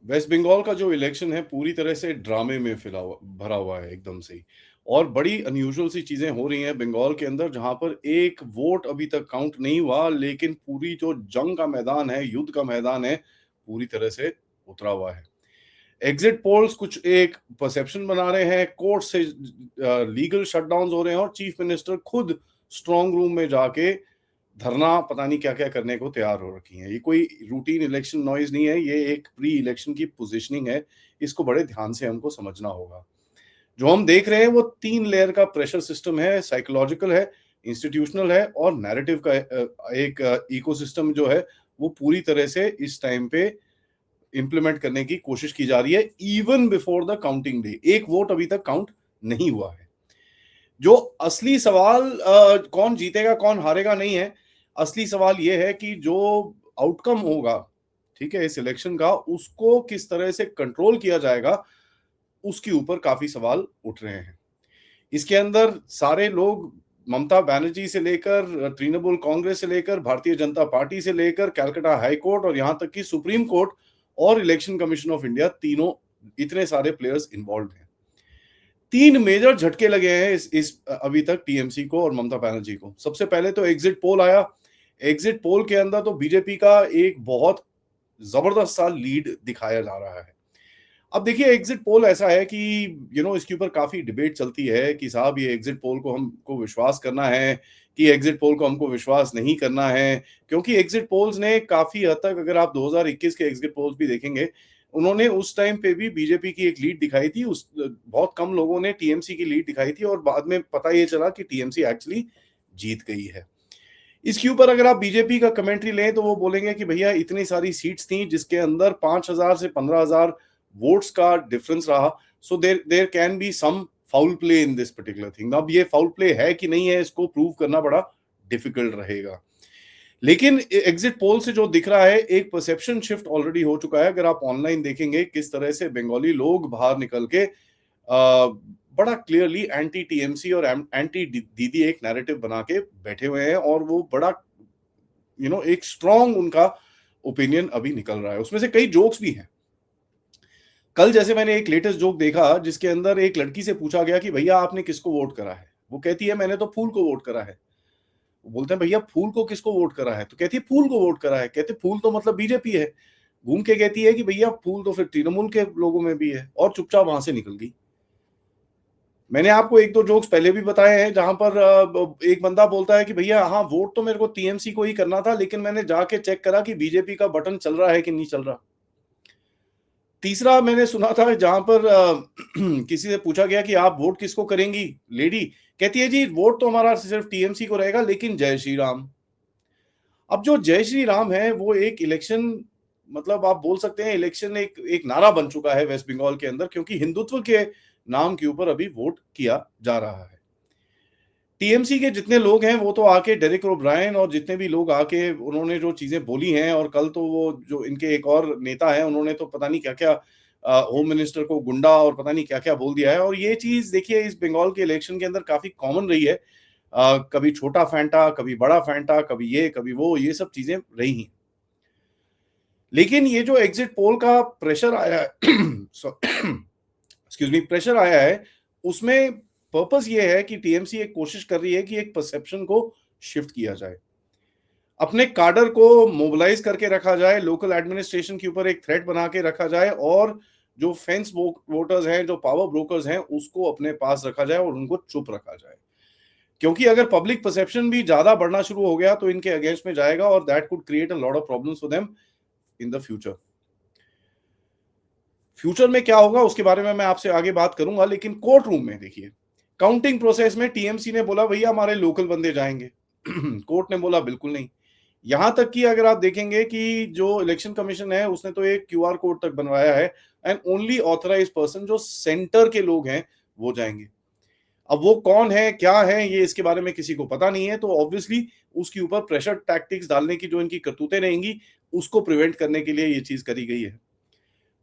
Waste Bengal का जो election है पूरी तरह से ड्रामे में भरा हुआ है एकदम से ही। और बड़ी अनयूजुअल सी चीजें हो रही हैं बंगाल के अंदर, जहां पर एक वोट अभी तक काउंट नहीं हुआ, लेकिन पूरी जो जंग का मैदान है, युद्ध का मैदान है, पूरी तरह से उतरा हुआ है। एग्जिट पोल्स कुछ एक परसेप्शन बना रहे हैं, कोर्ट से लीगल शटडाउन हो रहे हैं, और चीफ मिनिस्टर खुद स्ट्रांग रूम में जाके धरना पता नहीं क्या क्या करने को तैयार हो रखी है। ये कोई रूटीन इलेक्शन नॉइज नहीं है, ये एक प्री इलेक्शन की पोजीशनिंग है। इसको बड़े ध्यान से हमको समझना होगा। जो हम देख रहे हैं वो 3 लेयर का प्रेशर सिस्टम है, साइकोलॉजिकल है, इंस्टीट्यूशनल है और नैरेटिव का एक इकोसिस्टम जो है वो पूरी तरह से इस टाइम पे इंप्लीमेंट करने की कोशिश की जा रही है, even before the counting day. एक वोट अभी तक काउंट नहीं हुआ है। जो असली सवाल कौन जीतेगा कौन हारेगा नहीं है, असली सवाल यह है कि जो आउटकम होगा, ठीक है, इस इलेक्शन का, उसको किस तरह से कंट्रोल किया जाएगा, उसके ऊपर काफी सवाल उठ रहे हैं। इसके अंदर सारे लोग, ममता बनर्जी से लेकर तृणमूल कांग्रेस से लेकर भारतीय जनता पार्टी से लेकर कलकत्ता हाई कोर्ट और यहां तक कि सुप्रीम कोर्ट और इलेक्शन कमीशन ऑफ इंडिया, तीनों इतने सारे प्लेयर्स इन्वॉल्व हैं। 3 मेजर झटके लगे हैं इस अभी तक टीएमसी को और ममता बनर्जी को। सबसे पहले तो एग्जिट पोल आया। एग्जिट पोल के अंदर तो बीजेपी का एक बहुत जबरदस्त सा लीड दिखाया जा रहा है। अब देखिए, एग्जिट पोल ऐसा है कि इसके ऊपर काफी डिबेट चलती है कि साहब ये एग्जिट पोल को हमको विश्वास करना है कि एग्जिट पोल को हमको विश्वास नहीं करना है, क्योंकि एग्जिट पोल्स ने काफी हद तक, अगर आप 2021 के एग्जिट पोल्स भी देखेंगे, उन्होंने उस टाइम पे भी बीजेपी की एक लीड दिखाई थी, उस बहुत कम लोगों ने टीएमसी की लीड दिखाई थी, और बाद में पता ये चला कि टीएमसी एक्चुअली जीत गई है। इसके ऊपर अगर आप बीजेपी का कमेंट्री लें तो वो बोलेंगे कि भैया इतनी सारी सीट्स थी जिसके अंदर 5,000 से 15,000 वोट्स का डिफरेंस रहा, so there can be some foul play in this particular thing. अब ये फाउल प्ले है कि नहीं है, इसको प्रूव करना बड़ा डिफिकल्ट रहेगा। लेकिन एग्जिट पोल से जो दिख रहा है, एक परसेप्शन शिफ्ट ऑलरेडी हो चुका है। अगर आप ऑनलाइन देखेंगे किस तरह से बंगाली लोग बाहर निकल के बड़ा क्लियरली एंटी टीएमसी और एंटी दीदी एक नैरेटिव बना के बैठे हुए हैं, और वो बड़ा एक स्ट्रॉन्ग उनका ओपिनियन अभी निकल रहा है। उसमें से कई जोक्स भी हैं। कल जैसे मैंने एक लेटेस्ट जोक देखा जिसके अंदर एक लड़की से पूछा गया कि भैया आपने किसको वोट करा है। वो कहती है मैंने तो फूल को वोट करा है। वो बोलते हैं भैया फूल को किसको वोट करा है? तो कहती है फूल को वोट करा है। कहते फूल तो मतलब बीजेपी है। घूम के कहती है कि भैया फूल तो फिर तृणमूल के लोगों में भी है, और चुपचाप वहां से निकल गई। मैंने आपको 1-2 जोक्स पहले भी बताए हैं जहां पर एक बंदा बोलता है कि भैया हाँ वोट तो मेरे को टीएमसी को ही करना था, लेकिन मैंने जाके चेक करा कि बीजेपी का बटन चल रहा है कि नहीं चल रहा। तीसरा मैंने सुना था जहां पर किसी से पूछा गया कि आप वोट किसको करेंगी, लेडी कहती है जी वोट तो हमारा सिर्फ टीएमसी को रहेगा, लेकिन जय श्री राम। अब जो जय श्री राम है वो एक इलेक्शन, मतलब आप बोल सकते हैं इलेक्शन एक एक नारा बन चुका है वेस्ट बंगाल के अंदर, क्योंकि हिंदुत्व के नाम के ऊपर अभी वोट किया जा रहा है। टीएमसी के जितने लोग हैं वो तो आके डेरेक ओब्रायन और जितने भी लोग आके उन्होंने जो चीजें बोली हैं, और कल तो वो जो इनके एक और नेता है उन्होंने तो पता नहीं क्या क्या होम मिनिस्टर को गुंडा और पता नहीं क्या क्या बोल दिया है। और ये चीज देखिए इस बंगाल के इलेक्शन के अंदर काफी कॉमन रही है। कभी छोटा फैंटा, कभी बड़ा फैंटा, कभी ये कभी वो, ये सब चीजें रही हैं। लेकिन ये जो एग्जिट पोल का प्रेशर आया है एक्सक्यूज मी, प्रेशर आया है, उसमें पर्पस ये है कि टीएमसी एक कोशिश कर रही है कि एक परसेप्शन को शिफ्ट किया जाए, अपने काडर को मोबिलाइज करके रखा जाए, लोकल एडमिनिस्ट्रेशन के ऊपर एक थ्रेट बना के रखा जाए, और जो फेंस वोटर्स हैं, जो पावर ब्रोकर्स हैं, उसको अपने पास रखा जाए और उनको चुप रखा जाए। क्योंकि अगर पब्लिक परसेप्शन भी ज्यादा बढ़ना शुरू हो गया तो इनके अगेंस्ट में जाएगा, और that could create a lot of problems for them in the future. Future में क्या होगा उसके बारे में मैं आपसे आगे बात करूंगा, लेकिन कोर्ट रूम में देखिए, काउंटिंग प्रोसेस में टीएमसी ने बोला भैया हमारे लोकल बंदे जाएंगे कोर्ट ने बोला बिल्कुल नहीं। यहां तक कि अगर आप देखेंगे कि जो इलेक्शन कमीशन है उसने तो एक क्यूआर कोड तक बनवाया है, एंड ओनली ऑथराइज्ड पर्सन जो सेंटर के लोग हैं वो जाएंगे। अब वो कौन है क्या है ये इसके बारे में किसी को पता नहीं है, तो ऑब्वियसली उसके ऊपर प्रेशर टैक्टिक्स डालने की जो इनकी करतूतें रहेंगी उसको प्रिवेंट करने के लिए ये चीज करी गई है।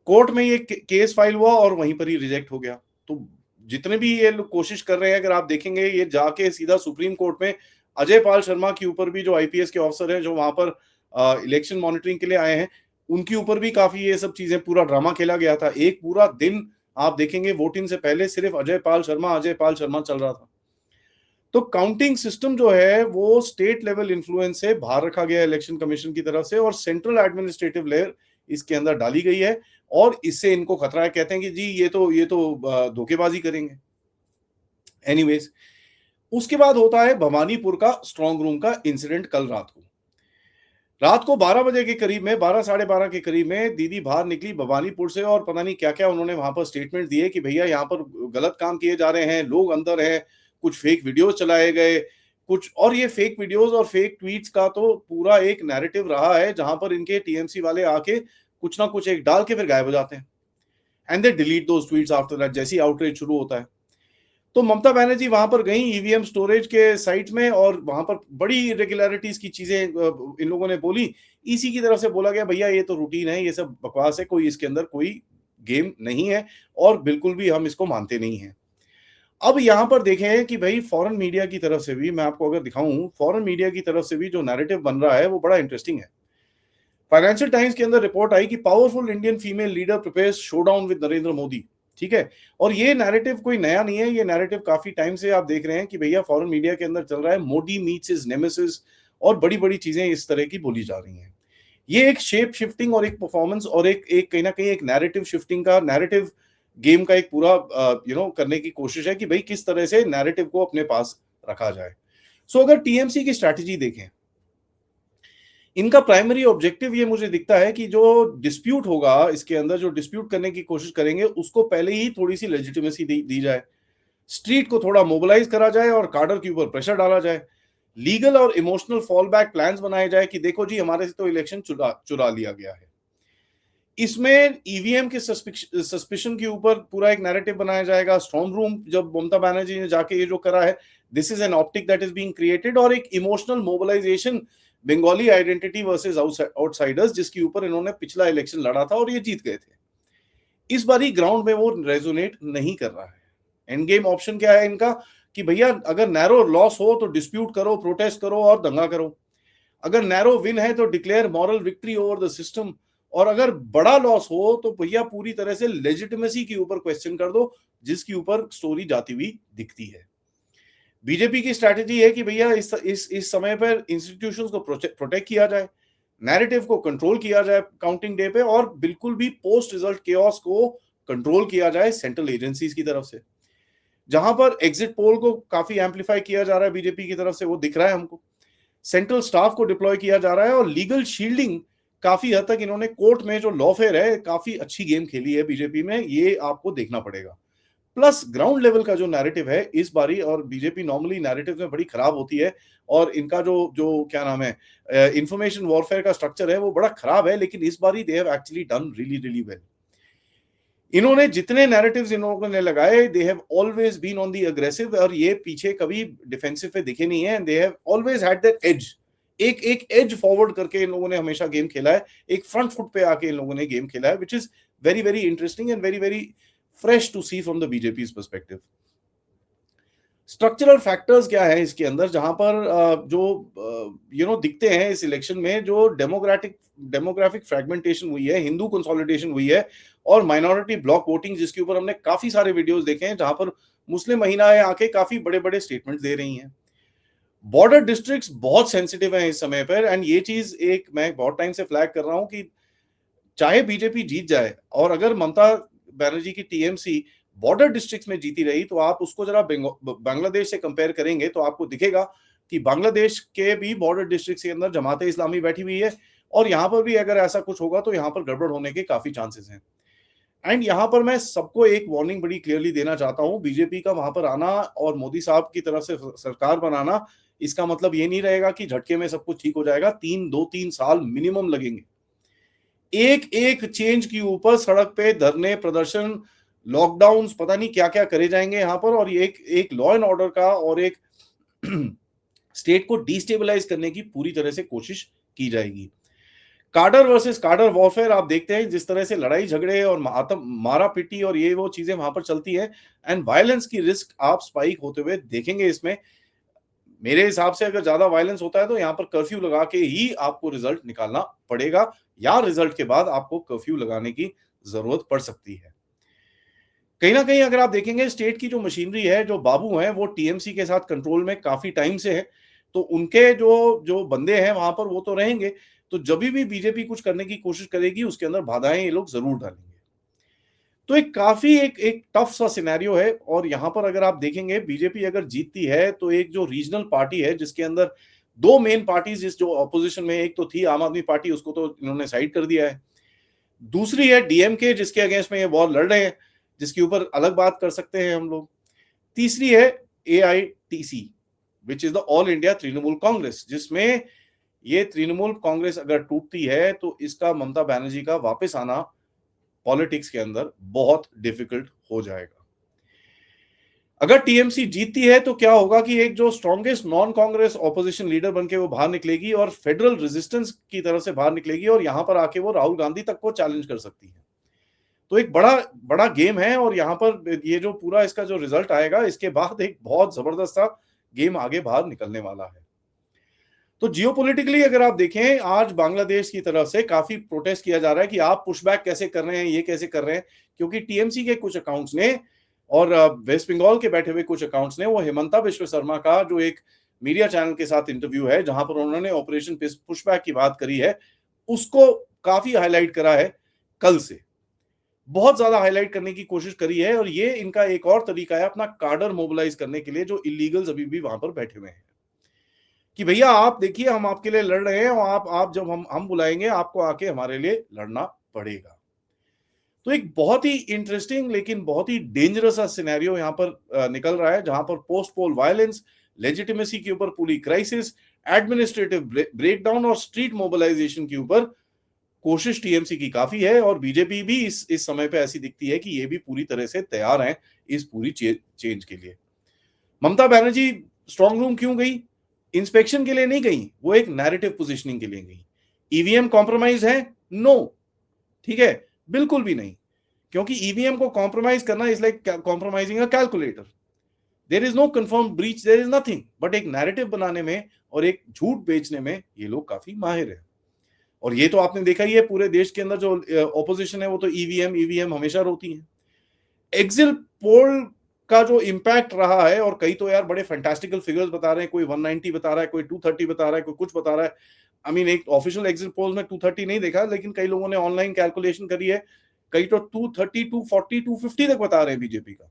कोर्ट में ये केस फाइल हुआ और वहीं पर ही रिजेक्ट हो गया। तो जितने भी ये लोग कोशिश कर रहे हैं, अगर आप देखेंगे ये जाके सीधा सुप्रीम कोर्ट में अजय पाल शर्मा के ऊपर भी, जो आईपीएस के ऑफिसर हैं जो वहां पर इलेक्शन मॉनिटरिंग के लिए आए हैं, उनके ऊपर भी काफी ये सब चीजें पूरा ड्रामा खेला गया था। एक पूरा दिन आप देखेंगे वोटिंग से पहले सिर्फ अजय पाल शर्मा चल रहा था। तो काउंटिंग सिस्टम जो है वो स्टेट लेवल इन्फ्लुएंस से बाहर रखा गया इलेक्शन कमीशन की तरफ से, और सेंट्रल एडमिनिस्ट्रेटिव लेयर इसके अंदर डाली गई है, और इससे इनको खतरा है। कहते हैं कि जी ये तो धोखेबाजी करेंगे। एनीवेज, उसके बाद होता है भवानीपुर का स्ट्रांग रूम का इंसिडेंट। कल रात को 12 बजे के करीब में, 12 साढ़े 12 के करीब में दीदी बाहर निकली भवानीपुर से, और पता नहीं क्या क्या उन्होंने वहां पर स्टेटमेंट दिए कि भैया यहाँ पर गलत काम किए जा रहे हैं, लोग अंदर हैं, कुछ फेक वीडियोस चलाए गए कुछ। और ये फेक वीडियोस और फेक ट्वीट्स का तो पूरा एक नैरेटिव रहा है, जहां पर इनके टीएमसी वाले आके कुछ ना कुछ एक डाल के फिर गायब हो जाते हैं, and they delete those tweets after that, जैसी आउटरीच शुरू होता है। तो ममता बनर्जी वहां पर गई ईवीएम स्टोरेज के साइट में, और वहां पर बड़ी इरेगुलरिटीज की चीजें इन लोगों ने बोली। ईसी की तरफ से बोला गया भैया ये तो रूटीन है, ये सब बकवास है, कोई इसके अंदर कोई गेम नहीं है, और बिल्कुल भी हम इसको मानते नहीं हैं। अब यहां पर देखें कि भाई फॉरेन मीडिया की तरफ से भी, मैं आपको अगर दिखाऊं, फॉरेन मीडिया की तरफ से भी जो नैरेटिव बन रहा है वो बड़ा इंटरेस्टिंग है। फाइनेंशियल टाइम्स के अंदर रिपोर्ट आई कि powerful Indian female leader prepares showdown with Narendra Modi. ठीक है, और ये नैरेटिव कोई नया नहीं है, ये नैरेटिव काफी टाइम से आप देख रहे हैं कि भैया फॉरेन मीडिया के अंदर चल रहा है, मोदी मीट्स हिज नेमेसिस, और बड़ी बड़ी चीजें इस तरह की बोली जा रही हैं। ये एक शेप शिफ्टिंग और एक परफॉर्मेंस और एक एक कहीं ना कहीं एक नैरेटिव शिफ्टिंग का, नैरेटिव गेम का एक पूरा करने की कोशिश है कि भाई किस तरह से नैरेटिव को अपने पास रखा जाए। सो अगर टीएमसी की स्ट्रैटेजी देखें, इनका प्राइमरी ऑब्जेक्टिव ये मुझे दिखता है कि जो डिस्प्यूट होगा इसके अंदर, जो डिस्प्यूट करने की कोशिश करेंगे, उसको पहले ही थोड़ी सी लेजिटिमेसी दी जाए, स्ट्रीट को थोड़ा मोबिलाइज करा जाए और कार्डर के ऊपर प्रेशर डाला जाए, लीगल और इमोशनल फॉल बैक प्लान्स बनाए जाए कि देखो जी हमारे से तो इलेक्शन चुरा लिया गया है। इसमें ईवीएम के सस्पिशन के ऊपर पूरा एक नैरेटिव बनाया जाएगा। स्ट्रांग रूम जब ममता बनर्जी ने जाके ये जो करा है, this is an optic that is being created, और एक emotional mobilisation, Bengali identity versus outsiders, जिसके ऊपर इन्होंने पिछला इलेक्शन लड़ा था और ये जीत गए थे। इस बारी ग्राउंड में वो रेजोनेट नहीं कर रहा है। एंड गेम ऑप्शन क्या है इनका कि भैया अगर नैरो लॉस हो तो डिस्प्यूट करो, प्रोटेस्ट करो और दंगा करो। अगर नैरो विन है तो declare moral victory over the system, और अगर बड़ा लॉस हो तो भैया पूरी तरह से लेजिटिमेसी के ऊपर क्वेश्चन कर दो, जिसके ऊपर स्टोरी जाती हुई दिखती है। बीजेपी की स्ट्रैटेजी है कि भैया इस समय पर इंस्टीट्यूशंस को प्रोटेक्ट किया जाए, नैरेटिव को कंट्रोल किया जाए काउंटिंग डे पे, और बिल्कुल भी पोस्ट रिजल्ट केओस को कंट्रोल किया जाए सेंट्रल एजेंसीज की तरफ से। जहां पर एग्जिट पोल को काफी एम्पलीफाई किया जा रहा है बीजेपी की तरफ से, वो दिख रहा है हमको। सेंट्रल स्टाफ को डिप्लॉय किया जा रहा है, और लीगल शील्डिंग काफी हद तक इन्होंने कोर्ट में जो लॉफेयर है काफी अच्छी गेम खेली है बीजेपी में, ये आपको देखना पड़ेगा। प्लस ग्राउंड लेवल का जो नैरेटिव है इस बारी, और बीजेपी नॉर्मली नैरेटिव में बड़ी खराब होती है, और इनका जो जो क्या नाम है इंफॉर्मेशन वॉरफेयर का स्ट्रक्चर है वो बड़ा खराब है, लेकिन इस बारी they have actually done really really well. इन्होंने जितने नैरेटिव्स इन लोगों ने लगाए, they have always been on the aggressive, और ये पीछे कभी डिफेंसिव पे दिखे नहीं है। They have always had that edge, एक एक एज फॉरवर्ड करके इन लोगों ने हमेशा गेम खेला है, एक फ्रंट फुट पे आके इन लोगों ने गेम खेला है, which is very very interesting and very very fresh to see from the BJP perspective. Structural factors क्या है इसके अंदर, जहां पर जो दिखते हैं इस इलेक्शन में, जो डेमोग्राफिक फ्रेगमेंटेशन हुई है, हिंदू कंसोलिडेशन हुई है, और माइनॉरिटी ब्लॉक वोटिंग, जिसके ऊपर हमने काफी सारे वीडियोस देखे हैं, जहां पर मुस्लिम महिलाएं आके काफी बड़े बड़े स्टेटमेंट्स दे रही हैं। बॉर्डर डिस्ट्रिक्ट्स बहुत सेंसिटिव हैं इस समय पर, एंड ये चीज एक मैं बहुत टाइम से फ्लैग कर रहा हूं कि चाहे बीजेपी जीत जाए, और अगर ममता बनर्जी की टीएमसी बॉर्डर डिस्ट्रिक्ट्स में जीती रही, तो आप उसको जरा बांग्लादेश से कंपेयर करेंगे तो आपको दिखेगा कि बांग्लादेश के भी बॉर्डर डिस्ट्रिक्ट के अंदर जमाते इस्लामी बैठी हुई है, और यहां पर भी अगर ऐसा कुछ होगा तो यहां पर गड़बड़ होने के काफी चांसेस हैं। एंड यहां पर मैं सबको एक वार्निंग बड़ी क्लियरली देना चाहता हूं, बीजेपी का वहां पर आना और मोदी साहब की तरफ से सरकार बनाना, इसका मतलब ये नहीं रहेगा कि झटके में सब कुछ ठीक हो जाएगा। 2-3 साल मिनिमम लगेंगे। एक एक चेंज के ऊपर सड़क पे धरने, प्रदर्शन, लॉकडाउन, पता नहीं क्या क्या करे जाएंगे यहाँ पर, और ये एक लॉ एंड ऑर्डर का और एक स्टेट को डिस्टेबलाइज करने की पूरी तरह से कोशिश की जाएगी। कार्डर वर्सेस कार्डर वॉरफेयर आप देखते हैं जिस तरह से लड़ाई झगड़े और मारा पिटी और ये वो चीजें वहां पर चलती है, एंड वायलेंस की रिस्क आप स्पाइक होते हुए देखेंगे इसमें। मेरे हिसाब से अगर ज्यादा वायलेंस होता है तो यहाँ पर कर्फ्यू लगा के ही आपको रिजल्ट निकालना पड़ेगा, या रिजल्ट के बाद आपको कर्फ्यू लगाने की जरूरत पड़ सकती है। कहीं ना कहीं अगर आप देखेंगे स्टेट की जो मशीनरी है, जो बाबू हैं, वो टीएमसी के साथ कंट्रोल में काफी टाइम से है, तो उनके जो जो बंदे हैं वहां पर वो तो रहेंगे। तो जब भी बीजेपी कुछ करने की कोशिश करेगी उसके अंदर बाधाएं ये लोग जरूर डालेंगे। तो एक काफी एक टफ सा सिनेरियो है। और यहां पर अगर आप देखेंगे बीजेपी अगर जीतती है तो एक जो रीजनल पार्टी है जिसके अंदर दो मेन पार्टीज इस जो ऑपोजिशन में, एक तो थी आम आदमी पार्टी, उसको तो इन्होंने साइड कर दिया है। दूसरी है डीएमके जिसके अगेंस्ट में ये वॉर लड़ रहे हैं, जिसके ऊपर अलग बात कर सकते हैं हम लोग। तीसरी है AITC which is the all India Trinamool Congress, जिसमें ये तृणमूल कांग्रेस अगर टूटती है तो इसका ममता बनर्जी का वापस आना पॉलिटिक्स के अंदर बहुत डिफिकल्ट हो जाएगा। अगर टीएमसी जीतती है तो क्या होगा कि एक जो strongest non Congress opposition leader बनके वो बाहर निकलेगी और फेडरल रेजिस्टेंस की तरफ से बाहर निकलेगी और यहां पर आके वो राहुल गांधी तक को चैलेंज कर सकती है। तो एक बड़ा बड़ा गेम है और यहां पर ये जो पूरा इसका जो रिजल्ट आएगा इसके बाद एक बहुत जबरदस्त सा गेम आगे बाहर निकलने वाला है। तो जियोपॉलिटिकली अगर आप देखें, आज बांग्लादेश की तरफ से काफी प्रोटेस्ट किया जा रहा है कि आप पुशबैक कैसे कर रहे हैं, ये कैसे कर रहे हैं, क्योंकि टीएमसी के कुछ अकाउंट्स ने और वेस्ट बंगाल के बैठे हुए कुछ अकाउंट्स ने वो हेमंता विश्व शर्मा का जो एक मीडिया चैनल के साथ इंटरव्यू है जहां पर उन्होंने ऑपरेशन पुशबैक की बात करी है, उसको काफी हाईलाइट करा है। कल से बहुत ज्यादा हाईलाइट करने की कोशिश करी है और ये इनका एक और तरीका है अपना कार्डर मोबिलाइज करने के लिए जो इलीगल्स अभी भी वहां पर बैठे हुए हैं, कि भैया आप देखिए हम आपके लिए लड़ रहे हैं और आप जब हम बुलाएंगे आपको आके हमारे लिए लड़ना पड़ेगा। तो एक बहुत ही इंटरेस्टिंग लेकिन बहुत ही डेंजरस सा सिनेरियो यहां पर निकल रहा है, जहां पर पोस्ट पोल वायलेंस, लेजिटिमेसी के ऊपर पूरी क्राइसिस, एडमिनिस्ट्रेटिव ब्रेकडाउन और स्ट्रीट मोबिलाइजेशन के ऊपर कोशिश टीएमसी की काफी है। और बीजेपी भी इस समय पे ऐसी दिखती है कि ये भी पूरी तरह से तैयार है इस पूरी चेंज के लिए। ममता बनर्जी स्ट्रांग रूम क्यों गई? इंस्पेक्शन के लिए नहीं गई, वो एक नैरेटिव पोजीशनिंग के लिए गई। ईवीएम कॉम्प्रोमाइज है? नो, ठीक है, बिल्कुल भी नहीं, क्योंकि ईवीएम को कॉम्प्रोमाइज करना is like compromising a calculator. There is no confirm breach, there is nothing, but एक नैरेटिव बनाने में और एक झूठ बेचने में ये लोग काफी माहिर है। और ये तो आपने देखा ही है पूरे देश के अंदर जो ऑपोजिशन है वो तो ईवीएम ईवीएम हमेशा रोती है। एग्जिट पोल का जो इंपैक्ट रहा है, और कई तो यार बड़े फैंटास्टिकल फिगर्स बता रहे हैं, कोई 190 बता रहा है, कोई 230 बता रहा है, कोई कुछ बता रहा है। आई मीन एक ऑफिशियल एग्जिट पोल में 230 नहीं देखा, लेकिन कई लोगों ने ऑनलाइन कैलकुलेशन करी है, कई तो 230 240 250 तक बता रहे हैं बीजेपी का।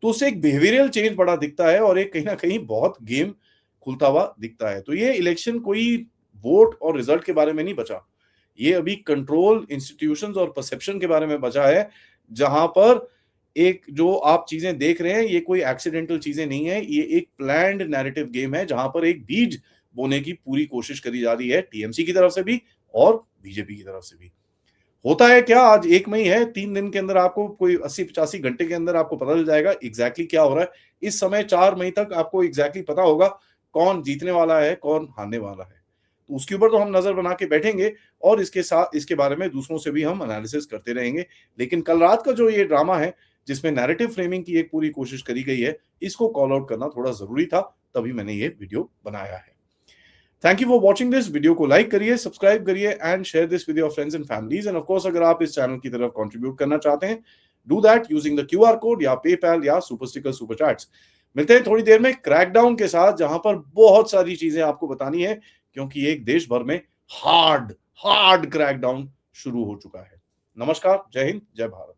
तो उससे एक बिहेवियरल चेंज बड़ा दिखता है और एक कहीं ना कहीं बहुत गेम खुलता हुआ दिखता है। तो ये इलेक्शन कोई वोट और रिजल्ट के बारे में नहीं बचा, ये अभी कंट्रोल, इंस्टीट्यूशंस और परसेप्शन के बारे में बचा है, जहां पर एक जो आप चीजें देख रहे हैं ये कोई एक्सीडेंटल चीजें नहीं है, ये एक प्लान्ड नैरेटिव गेम है जहां पर एक बीज बोने की पूरी कोशिश करी जा रही है टीएमसी की तरफ से भी और बीजेपी की तरफ से भी। होता है क्या, आज 1 मई है, 3 दिन के अंदर आपको कोई 80-85 घंटे के अंदर आपको पता चल जाएगा एग्जैक्टली क्या हो रहा है। इस समय 4 मई तक आपको एग्जैक्टली पता होगा कौन जीतने वाला है, कौन हारने वाला है। तो उसके ऊपर तो हम नजर बना के बैठेंगे और इसके साथ इसके बारे में दूसरों से भी हम एनालिसिस करते रहेंगे। लेकिन कल रात का जो ये ड्रामा है जिसमें नैरेटिव फ्रेमिंग की एक पूरी कोशिश करी गई है, इसको कॉल आउट करना थोड़ा जरूरी था, तभी मैंने ये वीडियो बनाया है। Thank you for watching this. Video को लाइक करिए, सब्सक्राइब करिए and share this with your friends and families. End of course अगर आप इस चैनल की तरफ कंट्रीब्यूट करना चाहते हैं, do that using the QR code या पेपैल या सुपर स्टिकर सुपर चैट्स। मिलते हैं थोड़ी देर में क्रैकडाउन के साथ, जहां पर बहुत सारी चीजें आपको बतानी है, क्योंकि एक देश भर में हार्ड क्रैकडाउन शुरू हो चुका है। नमस्कार, जय हिंद, जय भारत।